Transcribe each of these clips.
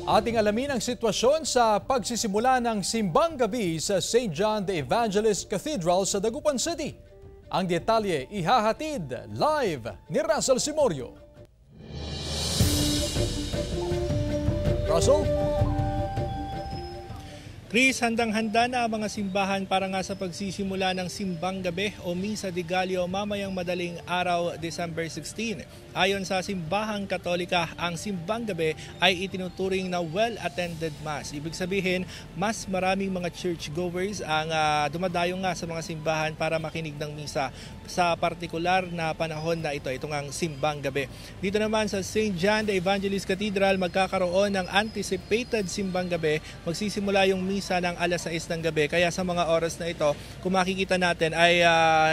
Ating alamin ang sitwasyon sa pagsisimula ng simbang gabi sa St. John the Evangelist Cathedral sa Dagupan City. Ang detalye ihahatid live ni Russell Simorio. Russell? Chris, handang-handa na ang mga simbahan para nga sa pagsisimula ng simbang gabi o Misa de Gallo mamayang madaling araw, December 16. Ayon sa simbahang Katolika, ang simbang gabi ay itinuturing na well-attended mass. Ibig sabihin, mas maraming mga churchgoers ang dumadayo nga sa mga simbahan para makinig ng misa sa partikular na panahon na ito, itong ang simbang gabi. Dito naman sa St. John the Evangelist Cathedral, magkakaroon ng anticipated simbang gabi. Magsisimula yung misa ng alas 6 ng gabi. Kaya sa mga oras na ito, kung makikita natin ay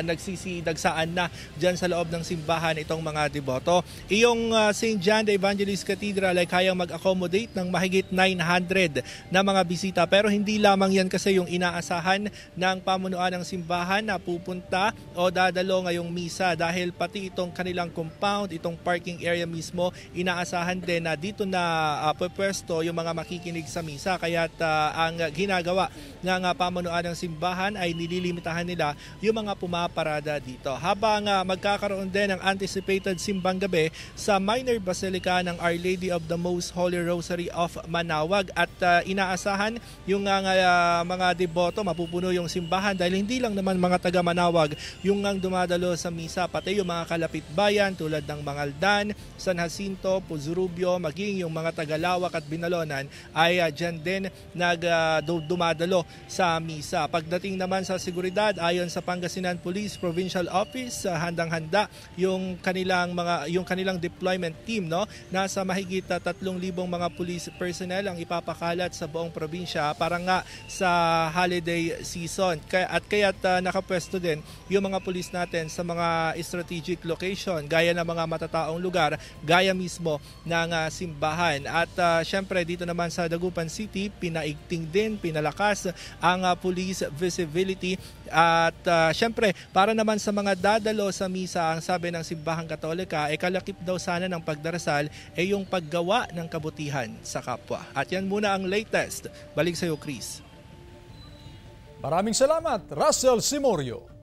nagsisidagsaan na dyan sa loob ng simbahan itong mga deboto. Iyong St. John the Evangelist Cathedral ay kayang mag-accommodate ng mahigit 900 na mga bisita. Pero hindi lamang yan kasi yung inaasahan ng pamunuan ng simbahan na pupunta o dadalo ngayong misa, dahil pati itong kanilang compound, itong parking area mismo, inaasahan din na dito na pwesto yung mga makikinig sa misa. Kaya't ang ginagawa ng pamunuan ng simbahan ay nililimitahan nila yung mga pumaparada dito. Habang magkakaroon din ng anticipated simbang gabi sa Minor Basilica ng Our Lady of the Most Holy Rosary of Manaoag, at inaasahan yung mga deboto, mapupuno yung simbahan dahil hindi lang naman mga taga Manaoag yung ang dumadalo sa misa, pati yung mga kalapit bayan tulad ng Mangaldan, San Jacinto, Puzurubio, maging yung mga taga-Lawak at Binalonan ay dyan din dumadalo sa misa. Pagdating naman sa seguridad, ayon sa Pangasinan Police Provincial Office, handang-handa yung kanilang deployment team, no? Nasa mahigit 3,000 mga police personnel ang ipapakalat sa buong probinsya para nga sa holiday season. Kaya't nakapwesto din yung mga police natin sa mga strategic location gaya ng mga matataong lugar, gaya mismo ng simbahan. At syempre dito naman sa Dagupan City, pinalakas ang police visibility. At syempre, para naman sa mga dadalo sa misa, ang sabi ng Simbahang Katolika, kalakip daw sana ng pagdarasal yung paggawa ng kabutihan sa kapwa. At yan muna ang latest. Balik sa iyo, Chris. Maraming salamat, Russell Simorio.